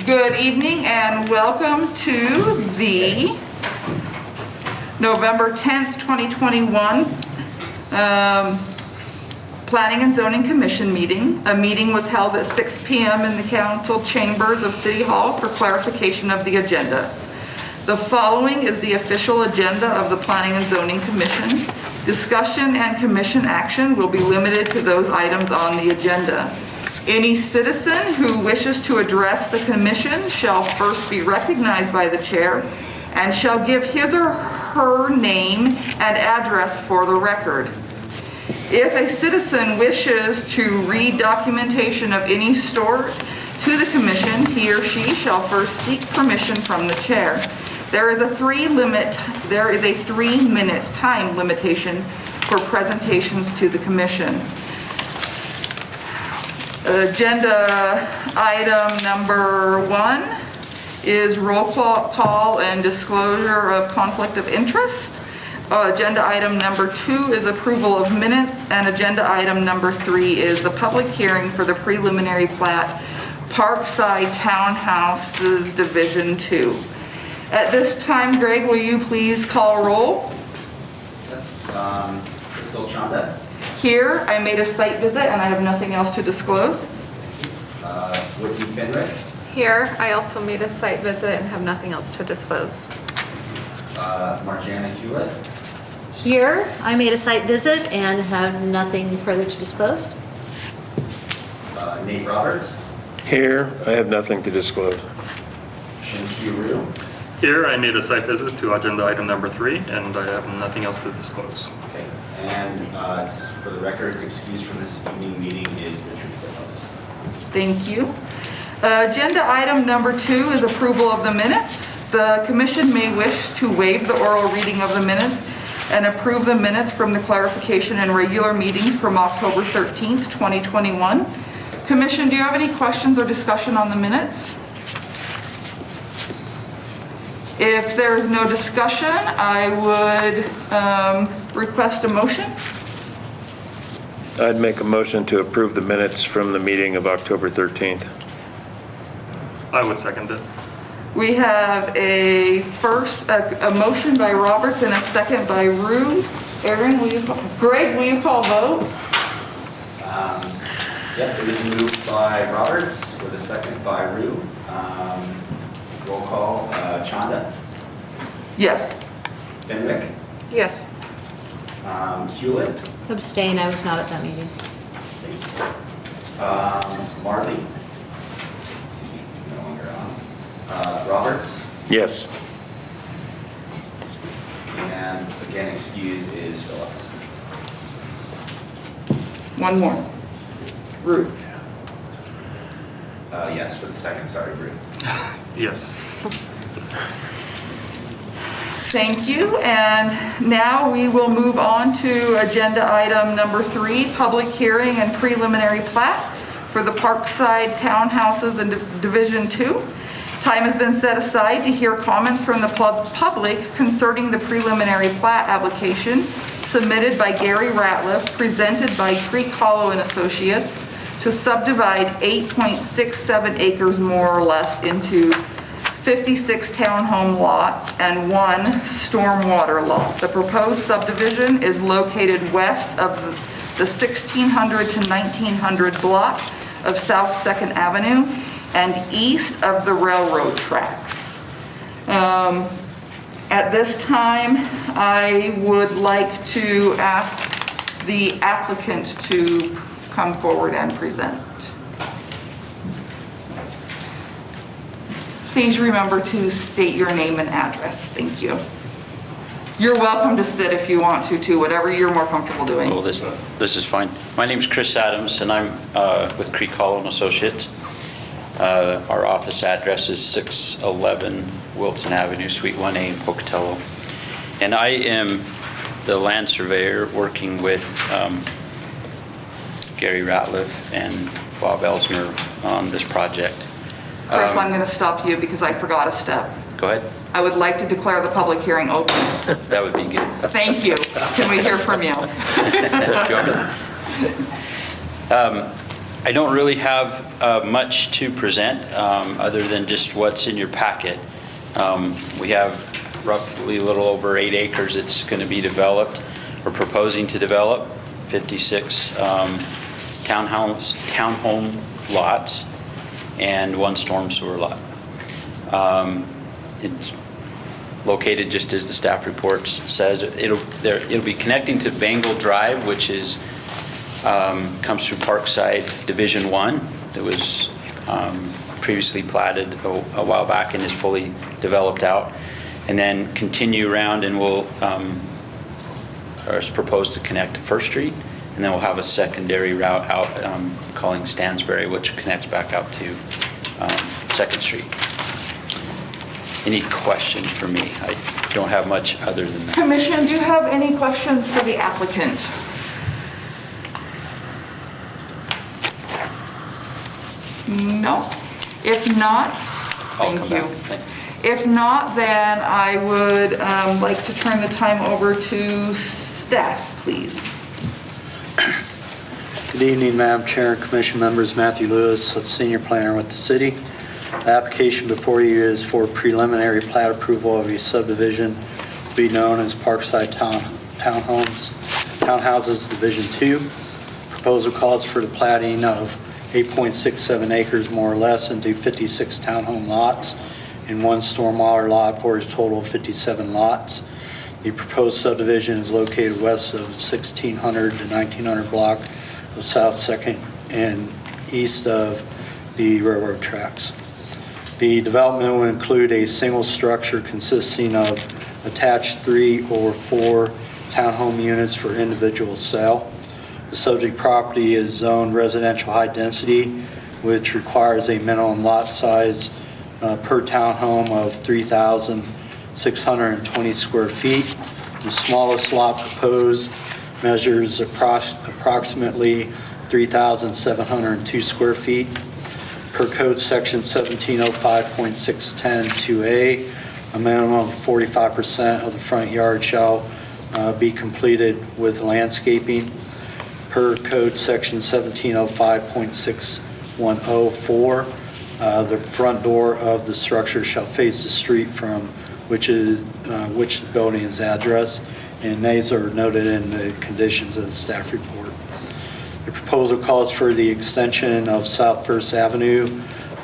Good evening and welcome to the November 10th, 2021 Planning and Zoning Commission meeting. A meeting was held at 6 p.m. in the council chambers of City Hall for clarification of the agenda. The following is the official agenda of the Planning and Zoning Commission. Discussion and commission action will be limited to those items on the agenda. Any citizen who wishes to address the commission shall first be recognized by the chair and shall give his or her name and address for the record. If a citizen wishes to read documentation of any sort to the commission, he or she shall first seek permission from the chair. There is a 3-minute time limitation for presentations to the commission. Agenda item number 1 is roll call and disclosure of conflict of interest. Agenda item number 2 is approval of minutes, and agenda item number 3 is the public hearing for the preliminary plat, Parkside Townhouses Division 2. At this time, Greg, will you please call roll? Yes. Crystal Chanda. Here, I made a site visit and I have nothing else to disclose. Whitney Fenwick. Here, I also made a site visit and have nothing else to disclose. Marjana Hewlett. Here, I made a site visit and have nothing further to disclose. Nate Roberts. Here, I have nothing to disclose. Shin-Chi Ryu. Here, I made a site visit to agenda item number 3, and I have nothing else to disclose. Okay. And for the record, excused from this evening meeting is Richard Phillips. Thank you. Agenda item number 2 is approval of the minutes. The commission may wish to waive the oral reading of the minutes and approve the minutes from the clarification and regular meetings from October 13th, 2021. Commission, do you have any questions or discussion on the minutes? If there's no discussion, I would request a motion. I'd make a motion to approve the minutes from the meeting of October 13th. I would second it. We have a motion by Roberts and a second by Rue. Aaron, Greg, will you call vote? Yep, it is moved by Roberts with a second by Ryu. Roll call, Chanda. Yes. Fenwick. Yes. Hewlett. Abstain, I was not at that meeting. Marley. Excuse me, no longer on. Roberts. Yes. And again, excused is Phillips. One more. Rue. Yes, for the second, sorry, Ryu. Yes. Thank you. And now we will move on to agenda item number 3, public hearing and preliminary plat for the Parkside Townhouses in Division 2. Time has been set aside to hear comments from the public concerning the preliminary plat application submitted by Gary Ratliff, presented by Creek Hollow and Associates, to subdivide 8.67 acres more or less into 56 townhome lots and 1 stormwater lot. The proposed subdivision is located west of the 1600 to 1900 block of South 2nd Avenue and east of the railroad tracks. At this time, I would like to ask the applicant to come forward and present. Please remember to state your name and address. Thank you. You're welcome to sit if you want to, too, whatever you're more comfortable doing. Oh, this is fine. My name's Chris Adams, and I'm with Creek Hollow and Associates. Our office address is 611 Wilson Avenue, Suite 1A in Pocatello. And I am the land surveyor working with Gary Ratliff and Bob Elsner on this project. Chris, I'm going to stop you because I forgot a step. Go ahead. I would like to declare the public hearing open. That would be good. Thank you. Can we hear from you? I don't really have much to present other than just what's in your packet. We have roughly a little over 8 acres that's going to be developed. We're proposing to develop 56 townhome lots and 1 storm sewer lot. It's located just as the staff report says. It'll be connecting to Bengal Drive, which is comes through Parkside Division 1 that was previously platted a while back and is fully developed out, and then continue around and we'll is proposed to connect to First Street, and then we'll have a secondary route out calling Stansbury, which connects back out to Second Street. Any questions for me? I don't have much other than that. Commission, do you have any questions for the applicant? No? If not, I'll thank come you. back. Thank you. If not, then I would like to turn the time over to staff, please. Good evening, Madam Chair and Commission members. Matthew Lewis, Senior Planner with the city. The application before you is for preliminary plat approval of a subdivision to be known as Parkside Townhouses Division 2. Proposal calls for the platting of 8.67 acres more or less into 56 townhome lots and 1 stormwater lot for a total of 57 lots. The proposed subdivision is located west of 1600 to 1900 block of South 2nd and east of the railroad tracks. The development will include a single structure consisting of attached 3 or 4 townhome units for individual sale. The subject property is zoned residential high density, which requires a minimum lot size per townhome of 3,620 square feet. The smallest lot proposed measures approximately 3,702 square feet. Per code section 1705.610-2A, a minimum of 45% of the front yard shall be completed with landscaping. Per code section 1705.6104, the front door of the structure shall face the street from which the building is addressed, and these are noted in the conditions of the staff report. The proposal calls for the extension of South First Avenue,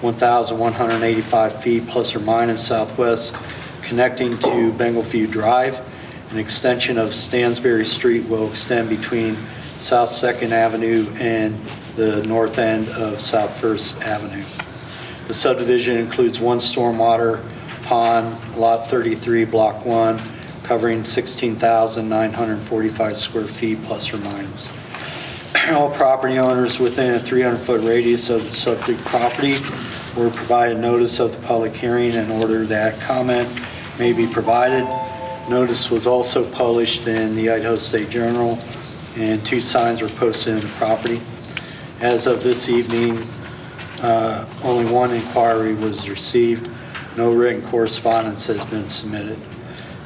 1,185 feet plus or minus southwest, connecting to Bengalview Drive. An extension of Stansbury Street will extend between South 2nd Avenue and the north end of South First Avenue. The subdivision includes 1 stormwater pond, Lot 33, Block 1, covering 16,945 square feet plus or minus. All property owners within a 300-foot radius of the subject property were provided notice of the public hearing in order that comment may be provided. Notice was also published in the Idaho State Journal, and 2 signs were posted in the property. As of this evening, only 1 inquiry was received. No written correspondence has been submitted.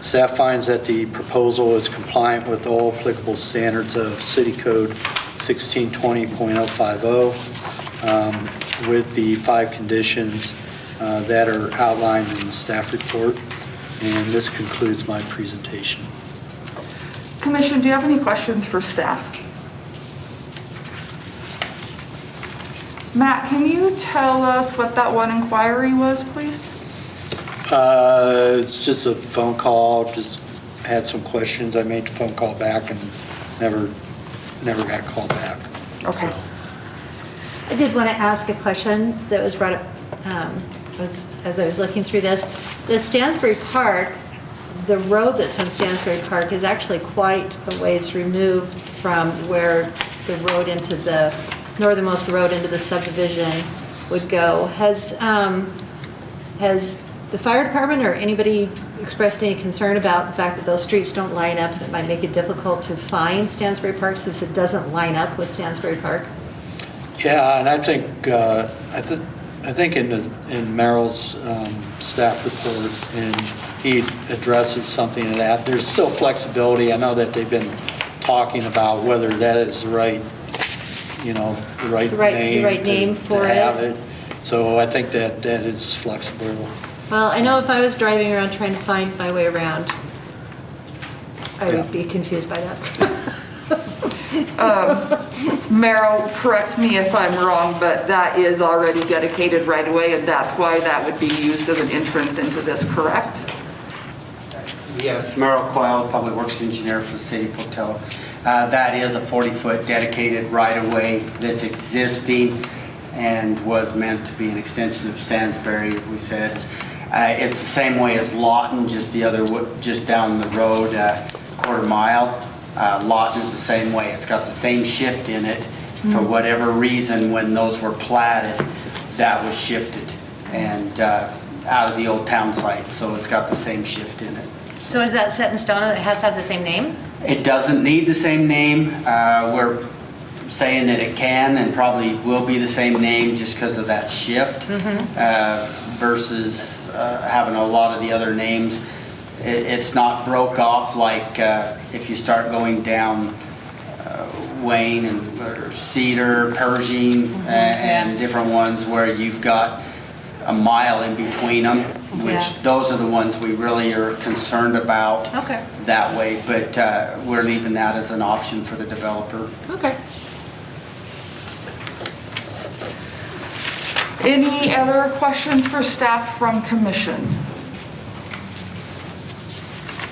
Staff finds that the proposal is compliant with all applicable standards of City Code 1620.050 with the 5 conditions that are outlined in the staff report. And this concludes my presentation. Commission, do you have any questions for staff? Matt, can you tell us what that 1 inquiry was, please? It's just a phone call, just had some questions. I made the phone call back and never got called back. Okay. I did want to ask a question that was brought up as I was looking through this. The Stansbury Park, the road that's on Stansbury Park is actually quite a ways removed from where the road into the northernmost road into the subdivision would go. Has the fire department or anybody expressed any concern about the fact that those streets don't line up, that might make it difficult to find Stansbury Park since it doesn't line up with Stansbury Park? Yeah, and I think in Merrill's staff report, and he addresses something of that. There's still flexibility. I know that they've been talking about whether that is the right the right The right name. name for to have it. it. So I think that is flexible. Well, I know if I was driving around trying to find my way around, I Yeah. would be confused by that. Merrill, correct me if I'm wrong, but that is already dedicated right away, and that's why that would be used as an entrance into this, correct? Yes, Merrill Coyle, Public Works Engineer for the City of Pocatello. That is a 40-foot dedicated right-of-way that's existing and was meant to be an extension of Stansbury, we said. It's the same way as Lawton, just down the road, quarter mile. Lawton is the same way. It's got the same shift in it. For whatever reason, when those were platted, that was shifted and out of the old town site, so it's got the same shift in it. So is that set in stone that it has to have the same name? It doesn't need the same name. We're saying that it can and probably will be the same name just because of that shift versus having a lot of the other names. It's not broke off like if you start going down Wayne or Cedar, Pershing, and different ones where you've got a mile in between them, which those are the ones we really are concerned about that way, but we're leaving that as an option for the developer. Okay. Any other questions for staff from commission?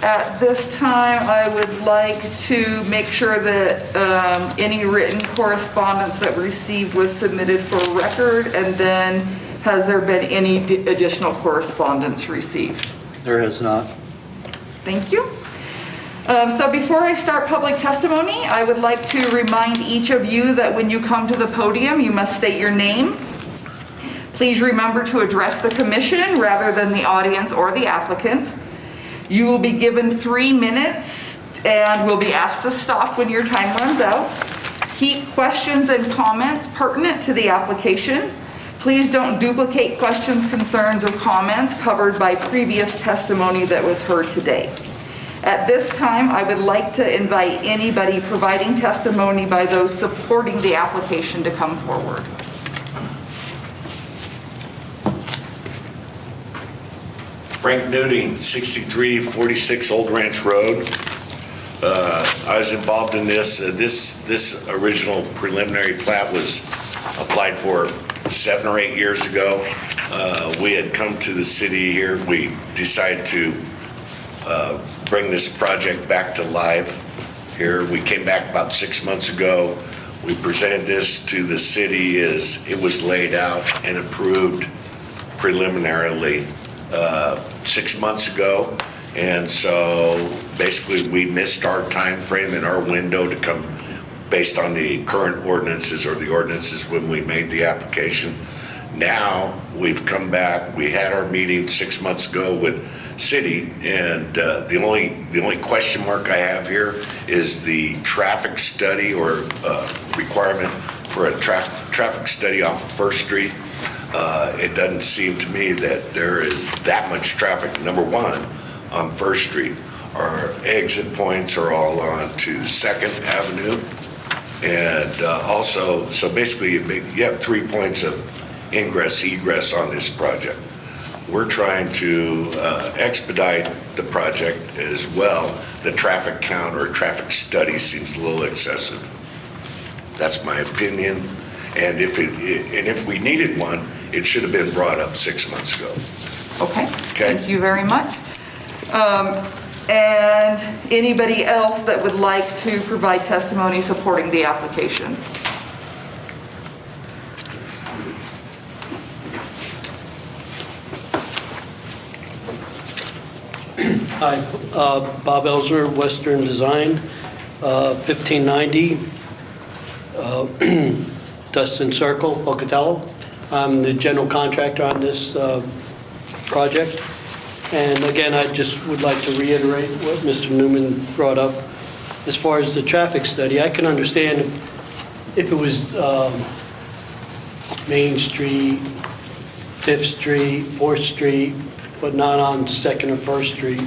At this time, I would like to make sure that any written correspondence that we received was submitted for record, and then has there been any additional correspondence received? There has not. Thank you. So before I start public testimony, I would like to remind each of you that when you come to the podium, you must state your name. Please remember to address the commission rather than the audience or the applicant. You will be given 3 minutes and will be asked to stop when your time runs out. Keep questions and comments pertinent to the application. Please don't duplicate questions, concerns, or comments covered by previous testimony that was heard today. At this time, I would like to invite anybody providing testimony by those supporting the application to come forward. Frank Nuding, 6346 Old Ranch Road. I was involved in this. This original preliminary plat was applied for 7 or 8 years ago. We had come to the city here. We decided to bring this project back to life here. We came back about 6 months ago. We presented this to the city as it was laid out and approved preliminarily 6 months ago, and so basically we missed our time frame and our window to come based on the current ordinances or the ordinances when we made the application. Now we've come back. We had our meeting 6 months ago with city, and the only question mark I have here is the traffic study or requirement for a traffic study off of First Street. It doesn't seem to me that there is that much traffic. Number one, on First Street, our exit points are all on to Second Avenue. And also, so basically you have 3 points of ingress, egress on this project. We're trying to expedite the project as well. The traffic count or traffic study seems a little excessive. That's my opinion. And if we needed one, it should have been brought up 6 months ago. Okay. Thank you very much. And anybody else that would like to provide testimony supporting the application? Hi, Bob Elsner, Western Design, 1590 Dustin Circle, Pocatello. I'm the general contractor on this project. And again, I just would like to reiterate what Mr. Newman brought up. As far as the traffic study, I can understand if it was Main Street, 5th Street, 4th Street, but not on 2nd or 1st Street.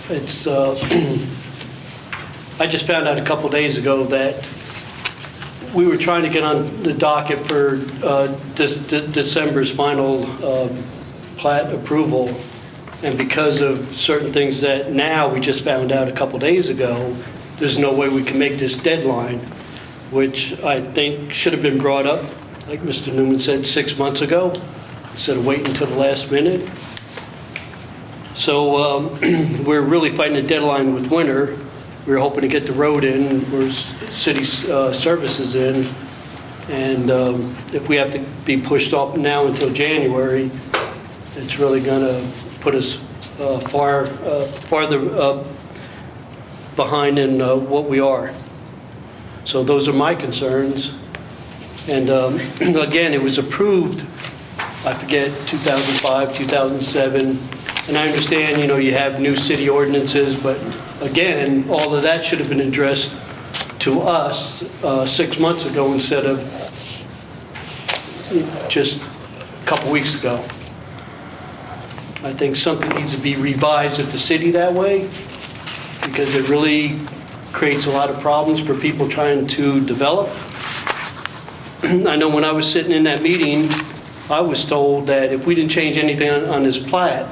It's, I just found out a couple days ago that we were trying to get on the docket for December's final plat approval, and because of certain things that now we just found out a couple days ago, there's no way we can make this deadline, which I think should have been brought up, like Mr. Newman said, 6 months ago, instead of waiting until the last minute. So we're really fighting a deadline with winter. We were hoping to get the road in, or city services in, and if we have to be pushed off now until January, it's really going to put us farther behind in what we are. So those are my concerns. And again, it was approved, I forget, 2005, 2007. And I understand, you have new city ordinances, but again, all of that should have been addressed to us 6 months ago instead of just a couple weeks ago. I think something needs to be revised at the city that way, because it really creates a lot of problems for people trying to develop. I know when I was sitting in that meeting, I was told that if we didn't change anything on this plat,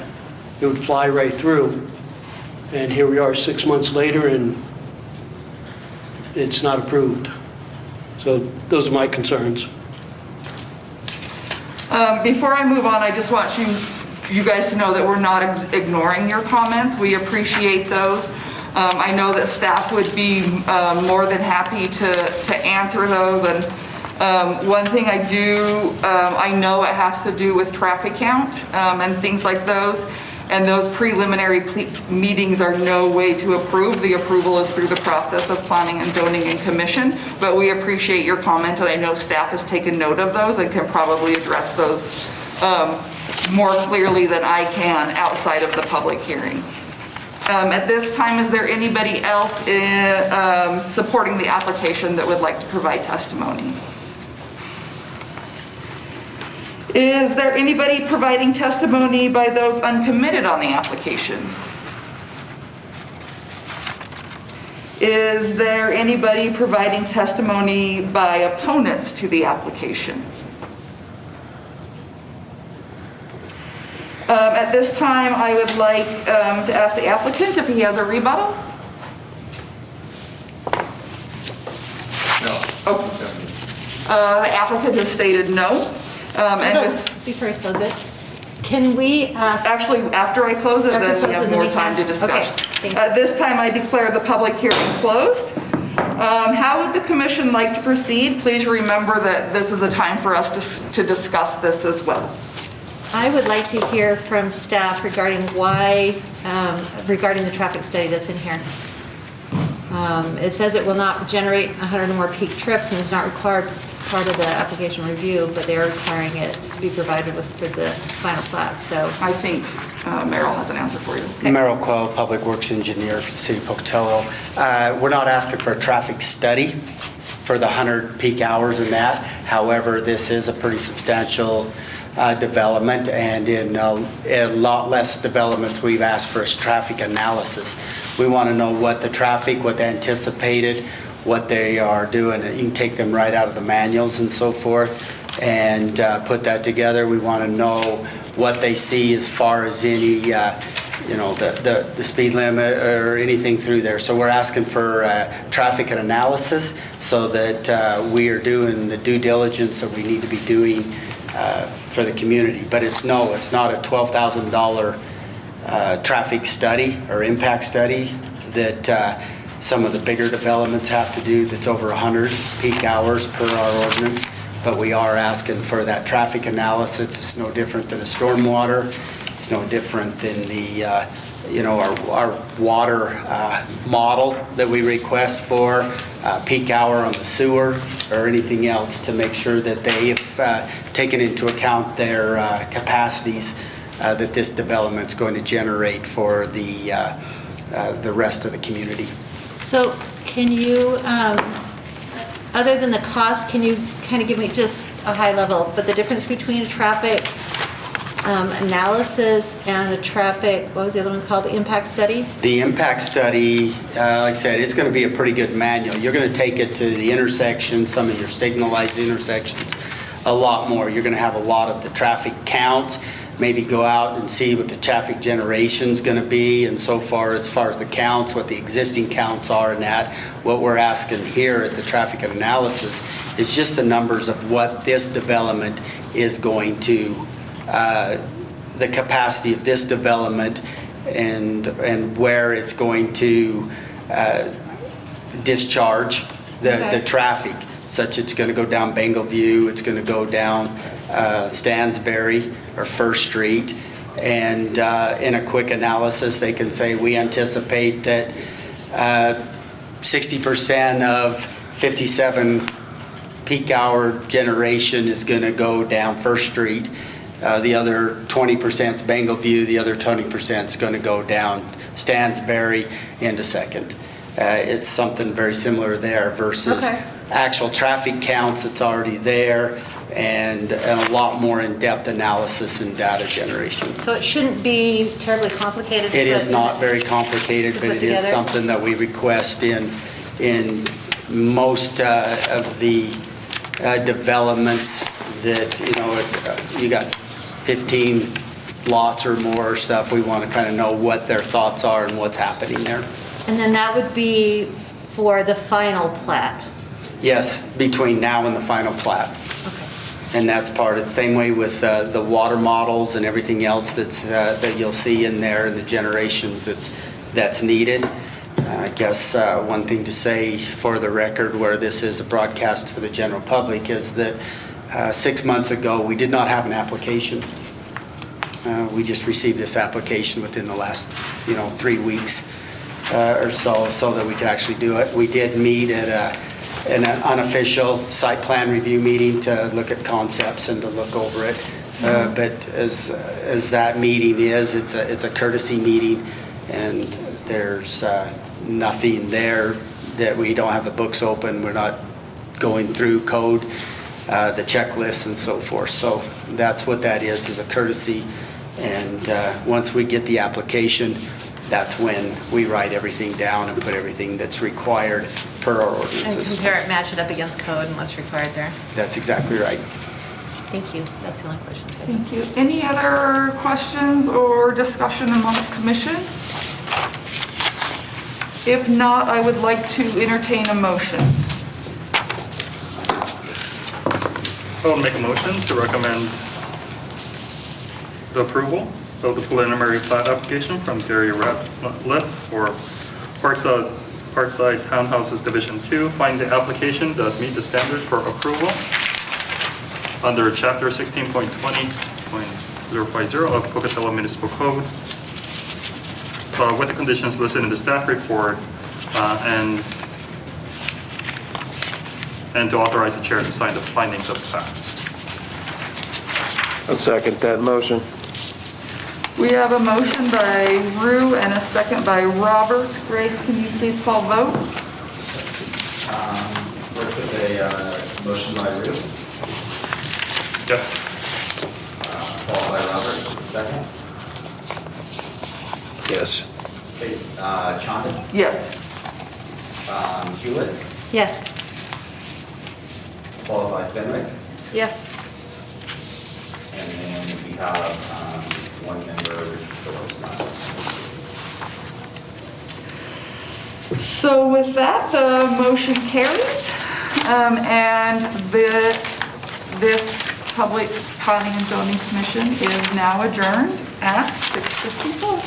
it would fly right through. And here we are 6 months later, and it's not approved. So those are my concerns. Before I move on, I just want you guys to know that we're not ignoring your comments. We appreciate those. I know that staff would be more than happy to answer those. And one thing I know it has to do with traffic count and things like those. And those preliminary meetings are no way to approve. The approval is through the process of planning and zoning and commission. But we appreciate your comment, and I know staff has taken note of those and can probably address those more clearly than I can outside of the public hearing. At this time, is there anybody else supporting the application that would like to provide testimony? Is there anybody providing testimony by those uncommitted on the application? Is there anybody providing testimony by opponents to the application? At this time, I would like to ask the applicant if he has a rebuttal. No. Oh. The applicant has stated no. Before I close it, can we ask? Actually, after I close it, then we have more time to discuss. Okay, thank you. At this time, I declare the public hearing closed. How would the commission like to proceed? Please remember that this is a time for us to discuss this as well. I would like to hear from staff regarding why, regarding the traffic study that's in here. It says it will not generate 100 or more peak trips and is not required part of the application review, but they are requiring it to be provided with for the final plat. So I think Merrill has an answer for you. Okay. Merrill Quell, Public Works Engineer for the City of Pocatello. We're not asking for a traffic study for the 100 peak hours and that. However, this is a pretty substantial development, and in a lot less developments we've asked for is traffic analysis. We want to know what the traffic, what they anticipated, what they are doing. You can take them right out of the manuals and so forth and put that together. We want to know what they see as far as any, the speed limit or anything through there. So we're asking for traffic and analysis so that we are doing the due diligence that we need to be doing for the community. But it's not a $12,000 traffic study or impact study that some of the bigger developments have to do that's over 100 peak hours per our ordinance. But we are asking for that traffic analysis. It's no different than a stormwater. It's no different than the, our water model that we request for, peak hour on the sewer or anything else to make sure that they have taken into account their capacities that this development's going to generate for the rest of the community. So can you, other than the cost, can you kind of give me just a high level, but the difference between a traffic analysis and a traffic, what was the other one called, the impact study? The impact study, like I said, it's going to be a pretty good manual. You're going to take it to the intersections, some of your signalized intersections, a lot more. You're going to have a lot of the traffic counts, maybe go out and see what the traffic generation's going to be, and so far as the counts, what the existing counts are and that. What we're asking here at the traffic analysis is just the numbers of what this development is going to, the capacity of this development and where it's going to discharge the traffic, such it's going to go down Bengalview, it's going to go down Stansbury or First Street, and in a quick analysis they can say we anticipate that 60% of 57 peak hour generation is going to go down First Street. The other 20% is Bengalview, the other 20% is going to go down Stansbury into Second. It's something very similar there versus actual traffic counts that's already there, and a lot more in-depth analysis and data generation. So it shouldn't be terribly complicated? It is not very complicated, but it is something that we request in most of the developments that, you got 15 lots or more stuff. We want to kind of know what their thoughts are and what's happening there. And then that would be for the final plat? Yes, between now and the final plat. Okay. And that's part of the same way with the water models and everything else that you'll see in there, and the generations that's needed. I guess one thing to say for the record, where this is a broadcast for the general public, is that 6 months ago we did not have an application. We just received this application within the last 3 weeks or so that we could actually do it. We did meet at an unofficial site plan review meeting to look at concepts and to look over it. But as that meeting is, it's a courtesy meeting, and there's nothing there that we don't have the books open. We're not going through code, the checklists and so forth. So that's what that is a courtesy. And once we get the application, that's when we write everything down and put everything that's required per our ordinances. And compare it, match it up against code and what's required there. That's exactly right. Thank you. That's the only question. Thank you. Any other questions or discussion amongst commission? If not, I would like to entertain a motion. I will make a motion to recommend the approval of the preliminary plat application from Gary Ratliff for Parkside Townhouses Division 2. Find the application does meet the standards for approval under Chapter 16.20.050 of Pocatello Municipal Code, with the conditions listed in the staff report, and to authorize the chair to sign the findings of fact. I'll second that motion. We have a motion by Rue and a second by Robert. Greg, can you please call vote? First with a motion by Rue. Yes. Followed by Robert, second. Yes. Okay, Chanda, Yes. Hewlett, Yes. followed by Fenwick, Yes. and then we have one member, Richard Phillips, not. So with that, the motion carries, and this Public Planning and Zoning Commission is now adjourned at 6:54.